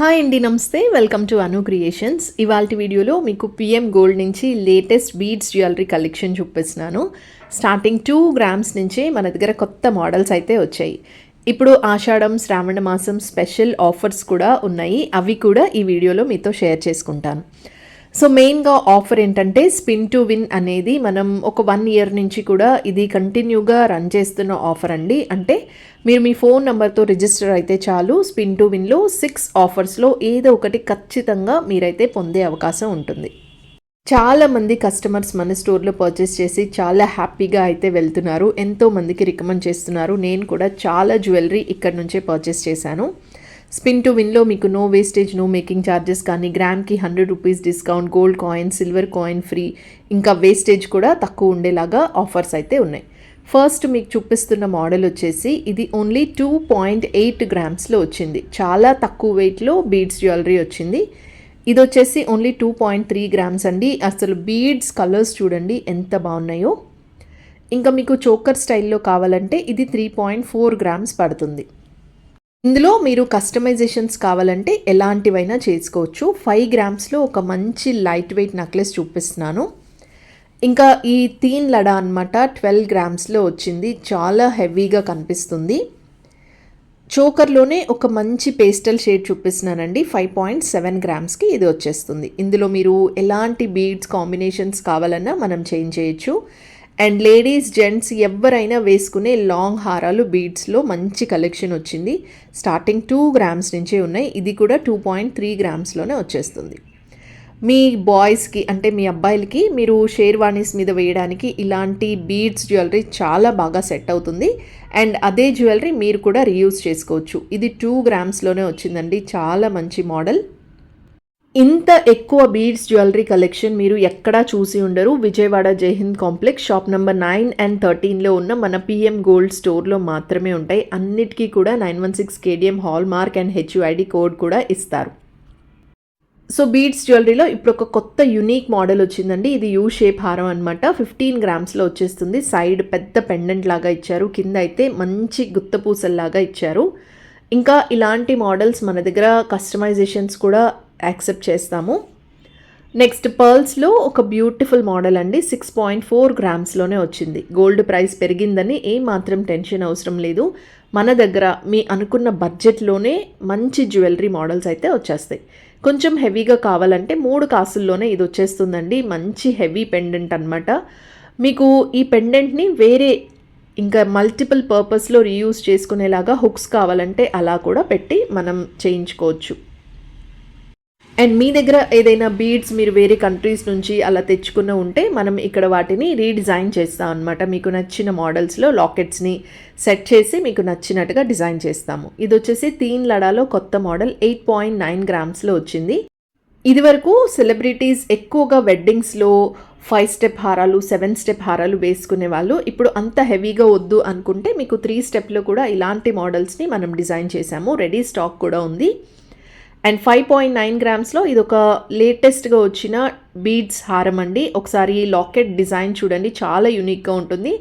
Hi అండి, నమస్తే. Welcome to Anu creations. ఇవాల్టి వీడియోలో మీకు పిఎం గోల్డ్ నుంచి లేటెస్ట్ బీడ్స్ జ్యువెలరీ కలెక్షన్ చూపిస్తున్నాను. స్టార్టింగ్ 2 గ్రామ్స్ నుంచే మన దగ్గర కొత్త మోడల్స్ అయితే వచ్చాయి. ఇప్పుడు ఆషాఢం, శ్రావణ మాసం స్పెషల్ ఆఫర్స్ కూడా ఉన్నాయి. అవి కూడా ఈ వీడియోలో మీతో షేర్ చేసుకుంటాను. సో మెయిన్గా ఆఫర్ ఏంటంటే స్పిన్ టు విన్ అనేది మనం ఒక 1 ఇయర్ నుంచి కూడా ఇది కంటిన్యూగా రన్ చేస్తున్న ఆఫర్ అండి. అంటే మీరు మీ ఫోన్ నెంబర్తో రిజిస్టర్ అయితే చాలు, స్పిన్ టు విన్లో 6 ఆఫర్స్లో ఏదో ఒకటి ఖచ్చితంగా మీరైతే పొందే అవకాశం ఉంటుంది. చాలామంది కస్టమర్స్ మన స్టోర్లో పర్చేస్ చేసి చాలా హ్యాపీగా అయితే వెళ్తున్నారు. ఎంతోమందికి రికమెండ్ చేస్తున్నారు. నేను కూడా చాలా జ్యువెలరీ ఇక్కడ నుంచే పర్చేస్ చేశాను. స్పిన్ టు విన్లో మీకు no wastage, no making charges, కానీ గ్రామ్కి 100 rupees discount, gold coin, silver coin free, ఇంకా వేస్టేజ్ కూడా తక్కువ ఉండేలాగా ఆఫర్స్ అయితే ఉన్నాయి. ఫస్ట్ మీకు చూపిస్తున్న మోడల్ వచ్చేసి ఇది ఓన్లీ 2.8 గ్రామ్స్లో వచ్చింది. చాలా తక్కువ వెయిట్లో బీడ్స్ జ్యువెలరీ వచ్చింది. ఇది వచ్చేసి ఓన్లీ 2.3 గ్రామ్స్ అండి. అసలు బీడ్స్ కలర్స్ చూడండి ఎంత బాగున్నాయో. ఇంకా మీకు చోకర్ స్టైల్లో కావాలంటే ఇది 3.4 గ్రామ్స్ పడుతుంది. ఇందులో మీరు కస్టమైజేషన్స్ కావాలంటే ఎలాంటివైనా చేసుకోవచ్చు. 5 గ్రామ్స్లో ఒక మంచి లైట్ వెయిట్ నెక్లెస్ చూపిస్తున్నాను. ఇంకా ఈ తీన్ లడా అనమాట 12 గ్రామ్స్లో వచ్చింది. చాలా హెవీగా కనిపిస్తుంది. చోకర్లోనే ఒక మంచి పేస్టల్ షేడ్ చూపిస్తున్నానండి. 5.7 గ్రామ్స్కి ఇది వచ్చేస్తుంది. ఇందులో మీరు ఎలాంటి బీడ్స్ కాంబినేషన్స్ కావాలన్నా మనం చేంజ్ చేయొచ్చు. అండ్ లేడీస్, జెంట్స్ ఎవరైనా వేసుకునే లాంగ్ హారాలు బీడ్స్లో మంచి కలెక్షన్ వచ్చింది. స్టార్టింగ్ 2 గ్రామ్స్ నుంచే ఉన్నాయి. ఇది కూడా 2.3 గ్రామ్స్లోనే వచ్చేస్తుంది. మీ బాయ్స్కి అంటే మీ అబ్బాయిలకి మీరు షేర్వానీస్ మీద వేయడానికి ఇలాంటి బీడ్స్ జ్యువెలరీ చాలా బాగా సెట్ అవుతుంది. అండ్ అదే జ్యువెలరీ మీరు కూడా రీయూజ్ చేసుకోవచ్చు. ఇది 2 గ్రామ్స్లోనే వచ్చిందండి. చాలా మంచి మోడల్. ఇంత ఎక్కువ బీడ్స్ జ్యువెలరీ కలెక్షన్ మీరు ఎక్కడా చూసి ఉండరు. విజయవాడ జైహింద్ కాంప్లెక్స్ షాప్ నెంబర్ 9 and 13లో ఉన్న మన పిఎం గోల్డ్ స్టోర్లో మాత్రమే ఉంటాయి. అన్నిటికీ కూడా 916 KDM hall mark and HUID code కూడా ఇస్తారు. సో బీడ్స్ జ్యువెలరీలో ఇప్పుడు ఒక కొత్త యునీక్ మోడల్ వచ్చిందండి. ఇది యూ షేప్ హారం అనమాట. 15 గ్రామ్స్లో వచ్చేస్తుంది. సైడ్ పెద్ద పెండెంట్ లాగా ఇచ్చారు, కింద అయితే మంచి గుత్తపూసల్లాగా ఇచ్చారు. ఇంకా ఇలాంటి మోడల్స్ మన దగ్గర కస్టమైజేషన్స్ కూడా యాక్సెప్ట్ చేస్తాము. నెక్స్ట్ పర్ల్స్లో ఒక బ్యూటిఫుల్ మోడల్ అండి. 6.4 గ్రామ్స్లోనే వచ్చింది. గోల్డ్ ప్రైస్ పెరిగిందని ఏమాత్రం టెన్షన్ అవసరం లేదు. మన దగ్గర మీ అనుకున్న బడ్జెట్లోనే మంచి జ్యువెలరీ మోడల్స్ అయితే వచ్చేస్తాయి. కొంచెం హెవీగా కావాలంటే 3 కాసుల్లోనే ఇది వచ్చేస్తుందండి. మంచి హెవీ పెండెంట్ అనమాట. మీకు ఈ పెండెంట్ని వేరే ఇంకా మల్టిపుల్ పర్పస్లో రీయూజ్ చేసుకునేలాగా హుక్స్ కావాలంటే అలా కూడా పెట్టి మనం చేయించుకోవచ్చు. అండ్ మీ దగ్గర ఏదైనా బీడ్స్ మీరు వేరే కంట్రీస్ నుంచి అలా తెచ్చుకున్న ఉంటే మనం ఇక్కడ వాటిని రీడిజైన్ చేస్తాం అనమాట. మీకు నచ్చిన మోడల్స్లో లాకెట్స్ని సెట్ చేసి మీకు నచ్చినట్టుగా డిజైన్ చేస్తాము. ఇది వచ్చేసి తీన్ లడాలో కొత్త మోడల్ 8.9 గ్రామ్స్లో వచ్చింది. ఇది వరకు సెలబ్రిటీస్ ఎక్కువగా వెడ్డింగ్స్లో 5 స్టెప్ హారాలు, 7 స్టెప్ హారాలు వేసుకునే వాళ్ళు. ఇప్పుడు అంత హెవీగా వద్దు అనుకుంటే మీకు 3 స్టెప్లో కూడా ఇలాంటి మోడల్స్ని మనం డిజైన్ చేసాము. రెడీ స్టాక్ కూడా ఉంది. అండ్ 5.9 గ్రామ్స్లో ఇది ఒక లేటెస్ట్గా వచ్చిన బీడ్స్ హారం అండి. ఒకసారి లాకెట్ డిజైన్ చూడండి, చాలా యూనిక్గా ఉంటుంది.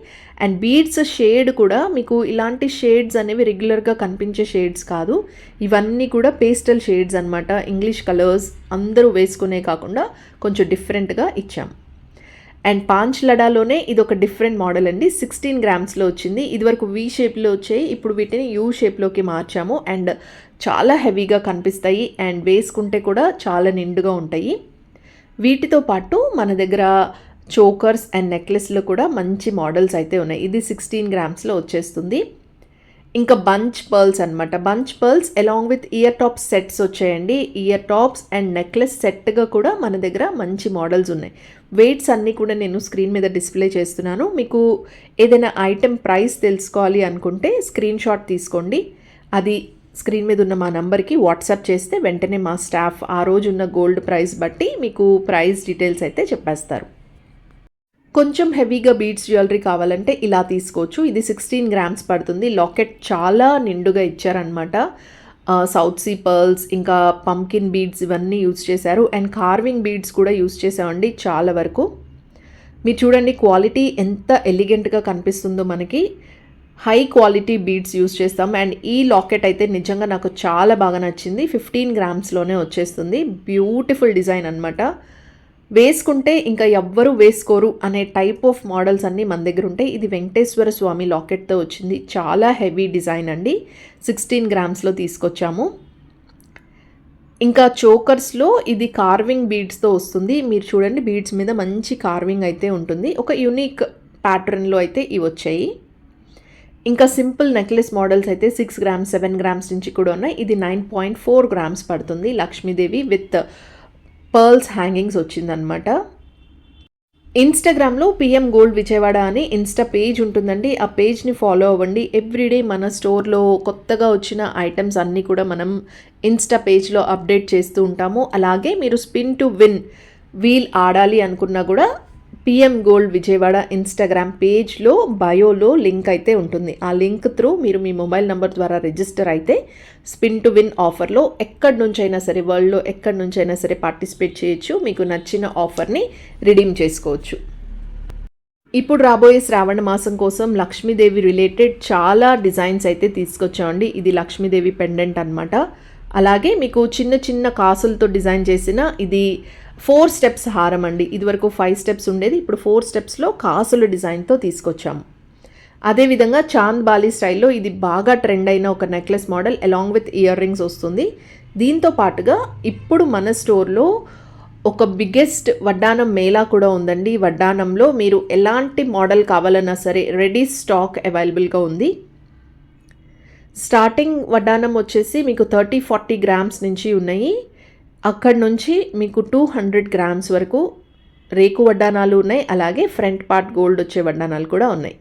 అండ్ బీడ్స్ షేడ్ కూడా మీకు ఇలాంటి షేడ్స్ అనేవి రెగ్యులర్గా కనిపించే షేడ్స్ కాదు. ఇవన్నీ కూడా పేస్టల్ షేడ్స్ అనమాట. ఇంగ్లీష్ కలర్స్ అందరూ వేసుకునే కాకుండా కొంచెం డిఫరెంట్గా ఇచ్చాం. అండ్ పాంచ్ లడాలోనే ఇది ఒక డిఫరెంట్ మోడల్ అండి. 16 గ్రామ్స్లో వచ్చింది. ఇదివరకు వీ షేప్లో వచ్చాయి, ఇప్పుడు వీటిని యూ షేప్లోకి మార్చాము. అండ్ చాలా హెవీగా కనిపిస్తాయి అండ్ వేసుకుంటే కూడా చాలా నిండుగా ఉంటాయి. వీటితో పాటు మన దగ్గర చోకర్స్ అండ్ నెక్లెస్లో కూడా మంచి మోడల్స్ అయితే ఉన్నాయి. ఇది 16 గ్రామ్స్లో వచ్చేస్తుంది. ఇంకా బంచ్ పర్ల్స్ అనమాట. Bunch pearls along with ear tops sets వచ్చాయండి. ఇయర్ టాప్స్ అండ్ నెక్లెస్ సెట్గా కూడా మన దగ్గర మంచి మోడల్స్ ఉన్నాయి. వెయిట్స్ అన్నీ కూడా నేను స్క్రీన్ మీద డిస్ప్లే చేస్తున్నాను. మీకు ఏదైనా ఐటెం ప్రైస్ తెలుసుకోవాలి అనుకుంటే స్క్రీన్ షాట్ తీసుకోండి. అది స్క్రీన్ మీద ఉన్న మా నంబర్కి వాట్సాప్ చేస్తే వెంటనే మా స్టాఫ్ ఆ రోజు ఉన్న గోల్డ్ ప్రైస్ బట్టి మీకు ప్రైస్ డీటెయిల్స్ అయితే చెప్పేస్తారు. కొంచెం హెవీగా బీడ్స్ జ్యువెలరీ కావాలంటే ఇలా తీసుకోవచ్చు. ఇది 16 గ్రామ్స్ పడుతుంది. లాకెట్ చాలా నిండుగా ఇచ్చారనమాట. సౌత్ సీ పర్ల్స్, ఇంకా పంకిన్ బీడ్స్ ఇవన్నీ యూజ్ చేశారు. అండ్ కార్వింగ్ బీడ్స్ కూడా యూజ్ చేసామండి చాలా వరకు. మీరు చూడండి క్వాలిటీ ఎంత ఎలిగెంట్గా కనిపిస్తుందో మనకి. హై క్వాలిటీ బీడ్స్ యూస్ చేస్తాం. అండ్ ఈ లాకెట్ అయితే నిజంగా నాకు చాలా బాగా నచ్చింది. 15 గ్రామ్స్లోనే వచ్చేస్తుంది. బ్యూటిఫుల్ డిజైన్ అనమాట. వేసుకుంటే ఇంకా ఎవ్వరూ వేసుకోరు అనే టైప్ ఆఫ్ మోడల్స్ అన్నీ మన దగ్గర ఉంటాయి. ఇది వెంకటేశ్వర స్వామి లాకెట్తో వచ్చింది. చాలా హెవీ డిజైన్ అండి. 16 గ్రామ్స్లో తీసుకొచ్చాము. ఇంకా చోకర్స్లో ఇది కార్వింగ్ బీడ్స్తో వస్తుంది. మీరు చూడండి, బీడ్స్ మీద మంచి కార్వింగ్ అయితే ఉంటుంది. ఒక యూనిక్ ప్యాటర్న్లో అయితే ఇవి వచ్చాయి. ఇంకా సింపుల్ నెక్లెస్ మోడల్స్ అయితే 6 గ్రామ్స్ 7 గ్రామ్స్ నుంచి కూడా ఉన్నాయి. ఇది 9.4 గ్రామ్స్ పడుతుంది. లక్ష్మీదేవి విత్ పర్ల్స్ హ్యాంగింగ్స్ వచ్చిందనమాట. ఇన్స్టాగ్రామ్లో పిఎం గోల్డ్ విజయవాడ అని ఇన్స్టా పేజ్ ఉంటుందండి. ఆ పేజ్ని ఫాలో అవ్వండి. ఎవ్రీడే మన స్టోర్లో కొత్తగా వచ్చిన ఐటమ్స్ అన్నీ కూడా మనం ఇన్స్టా పేజ్లో అప్డేట్ చేస్తూ ఉంటాము. అలాగే మీరు స్పిన్ టు విన్ వీల్ ఆడాలి అనుకున్నా కూడా పిఎం గోల్డ్ విజయవాడ ఇన్స్టాగ్రామ్ పేజ్లో బయోలో లింక్ అయితే ఉంటుంది. ఆ లింక్ త్రూ మీరు మీ మొబైల్ నెంబర్ ద్వారా రిజిస్టర్ అయితే స్పిన్ టు విన్ ఆఫర్లో ఎక్కడి నుంచైనా సరే, వరల్డ్లో ఎక్కడి నుంచైనా సరే పార్టిసిపేట్ చేయొచ్చు. మీకు నచ్చిన ఆఫర్ని రిడీమ్ చేసుకోవచ్చు. ఇప్పుడు రాబోయే శ్రావణ మాసం కోసం లక్ష్మీదేవి రిలేటెడ్ చాలా డిజైన్స్ అయితే తీసుకొచ్చామండి. ఇది లక్ష్మీదేవి పెండెంట్ అనమాట. అలాగే మీకు చిన్న చిన్న కాసులతో డిజైన్ చేసిన ఇది 4 స్టెప్స్ హారం అండి. ఇదివరకు 5 స్టెప్స్ ఉండేది, ఇప్పుడు 4 స్టెప్స్లో కాసుల డిజైన్తో తీసుకొచ్చాము. అదేవిధంగా చాంద్ బాలి స్టైల్లో ఇది బాగా ట్రెండ్ అయిన ఒక necklace model along with ear rings వస్తుంది. దీంతో పాటుగా ఇప్పుడు మన స్టోర్లో ఒక బిగ్గెస్ట్ వడ్డానం మేళా కూడా ఉందండి. వడ్డానంలో మీరు ఎలాంటి మోడల్ కావాలన్నా సరే రెడీ స్టాక్ అవైలబుల్గా ఉంది. స్టార్టింగ్ వడ్డానం వచ్చేసి మీకు 30-40 గ్రామ్స్ నుంచి ఉన్నాయి. అక్కడ నుంచి మీకు 200 గ్రామ్స్ వరకు రేకు వడ్డానాలు ఉన్నాయి. అలాగే ఫ్రంట్ పార్ట్ గోల్డ్ వచ్చే వడ్డానాలు కూడా ఉన్నాయి.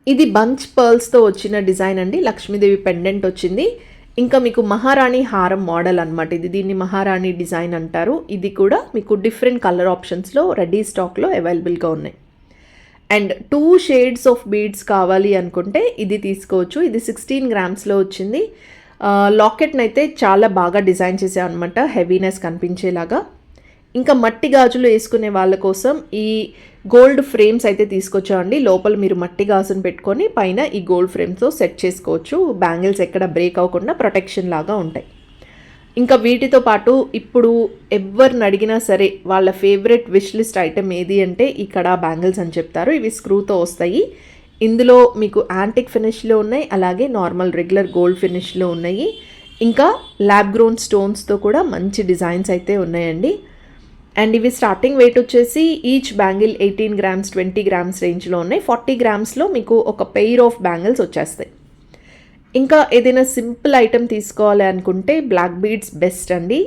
ఇది బంచ్ పర్ల్స్తో వచ్చిన డిజైన్ అండి. లక్ష్మీదేవి పెండెంట్ వచ్చింది. ఇంకా మీకు మహారాణి హారం మోడల్ అనమాట. దీన్ని మహారాణి డిజైన్ అంటారు. ఇది కూడా మీకు డిఫరెంట్ కలర్ ఆప్షన్స్లో రెడీ స్టాక్లో అవైలబుల్గా ఉన్నాయి. అండ్ 2 షేడ్స్ ఆఫ్ బీడ్స్ కావాలి అనుకుంటే ఇది తీసుకోవచ్చు. ఇది 16 గ్రామ్స్లో వచ్చింది. లాకెట్ని అయితే చాలా బాగా డిజైన్ చేసాం అనమాట, హెవీనెస్ కనిపించేలాగా. ఇంకా మట్టి గాజులు వేసుకునే వాళ్ళ కోసం ఈ గోల్డ్ ఫ్రేమ్స్ అయితే తీసుకొచ్చామండి. లోపల మీరు మట్టి గాజును పెట్టుకొని పైన ఈ గోల్డ్ ఫ్రేమ్స్తో సెట్ చేసుకోవచ్చు. బ్యాంగిల్స్ ఎక్కడ బ్రేక్ అవ్వకుండా ప్రొటెక్షన్ లాగా ఉంటాయి. ఇంకా వీటితో పాటు ఇప్పుడు ఎవరిని అడిగినా సరే వాళ్ళ ఫేవరెట్ విష్ లిస్ట్ ఐటెం ఏది అంటే ఈ కడా బ్యాంగిల్స్ అని చెప్తారు. ఇవి స్క్రూతో వస్తాయి. ఇందులో మీకు యాంటిక్ ఫినిష్లో ఉన్నాయి, అలాగే నార్మల్ రెగ్యులర్ గోల్డ్ ఫినిష్లో ఉన్నాయి. ఇంకా ల్యాబ్ గ్రోన్ స్టోన్స్తో కూడా మంచి డిజైన్స్ అయితే ఉన్నాయండి. అండ్ ఇవి స్టార్టింగ్ వెయిట్ వచ్చేసి ఈచ్ బ్యాంగిల్ 18 గ్రామ్స్ 20 గ్రామ్స్ రేంజ్లో ఉన్నాయి. 40 గ్రామ్స్లో మీకు ఒక పెయిర్ ఆఫ్ బ్యాంగిల్స్ వచ్చేస్తాయి. ఇంకా ఏదైనా సింపుల్ ఐటెం తీసుకోవాలి అనుకుంటే బ్లాక్ బీడ్స్ బెస్ట్ అండి.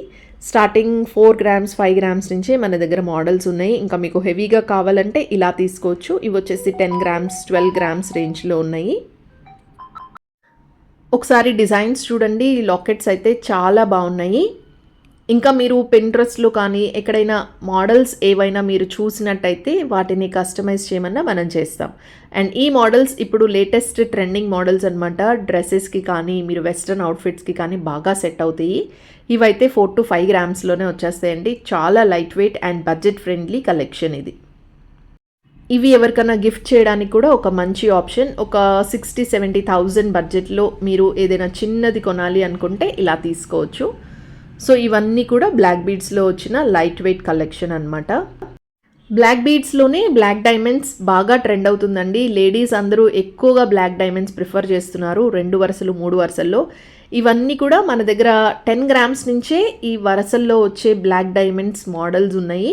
స్టార్టింగ్ 4 గ్రామ్స్ 5 గ్రామ్స్ నుంచే మన దగ్గర మోడల్స్ ఉన్నాయి. ఇంకా మీకు హెవీగా కావాలంటే ఇలా తీసుకోవచ్చు. ఇవి వచ్చేసి 10 గ్రామ్స్ 12 గ్రామ్స్ రేంజ్లో ఉన్నాయి. ఒకసారి డిజైన్స్ చూడండి. లాకెట్స్ అయితే చాలా బాగున్నాయి. ఇంకా మీరు Pinterestలో కానీ ఎక్కడైనా మోడల్స్ ఏవైనా మీరు చూసినట్టయితే వాటిని కస్టమైజ్ చేయమన్నా మనం చేస్తాం. అండ్ ఈ మోడల్స్ ఇప్పుడు లేటెస్ట్ ట్రెండింగ్ మోడల్స్ అనమాట. డ్రెస్సెస్కి కానీ మీరు వెస్ట్రన్ అవుట్ఫిట్స్కి కానీ బాగా సెట్ అవుతాయి. ఇవైతే 4 to 5 గ్రామ్స్లోనే వచ్చేస్తాయండి. చాలా light weight and budget friendly collection ఇది. ఇవి ఎవరికైనా గిఫ్ట్ చేయడానికి కూడా ఒక మంచి ఆప్షన్. ఒక 60-70,000 బడ్జెట్లో మీరు ఏదైనా చిన్నది కొనాలి అనుకుంటే ఇలా తీసుకోవచ్చు. సో ఇవన్నీ కూడా బ్లాక్ బీడ్స్లో వచ్చిన లైట్ వెయిట్ కలెక్షన్ అనమాట. బ్లాక్ బీడ్స్లోనే బ్లాక్ డైమండ్స్ బాగా ట్రెండ్ అవుతుందండి. లేడీస్ అందరూ ఎక్కువగా బ్లాక్ డైమండ్స్ ప్రిఫర్ చేస్తున్నారు. 2 వరుసలు 3 వరుసల్లో. ఇవన్నీ కూడా మన దగ్గర 10 గ్రామ్స్ నుంచే ఈ వరుసల్లో వచ్చే బ్లాక్ డైమండ్స్ మోడల్స్ ఉన్నాయి.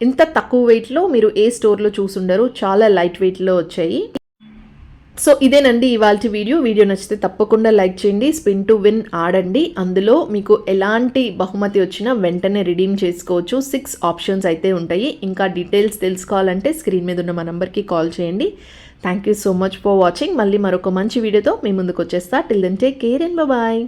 ఇంత తక్కువ వెయిట్లో మీరు ఏ స్టోర్లో చూసుండరు. చాలా లైట్ వెయిట్లో వచ్చాయి. సో ఇదేనండి ఇవాల్టి వీడియో నచ్చితే తప్పకుండా లైక్ చేయండి. స్పిన్ టు విన్ ఆడండి. అందులో మీకు ఎలాంటి బహుమతి వచ్చినా వెంటనే రిడీమ్ చేసుకోవచ్చు. 6 ఆప్షన్స్ అయితే ఉంటాయి. ఇంకా డీటెయిల్స్ తెలుసుకోవాలంటే స్క్రీన్ మీద ఉన్న మా నంబర్కి కాల్ చేయండి. Thank you so much for watching. మళ్ళీ మరొక మంచి వీడియోతో మీ ముందుకు వచ్చేస్తా. Till then take care and bye.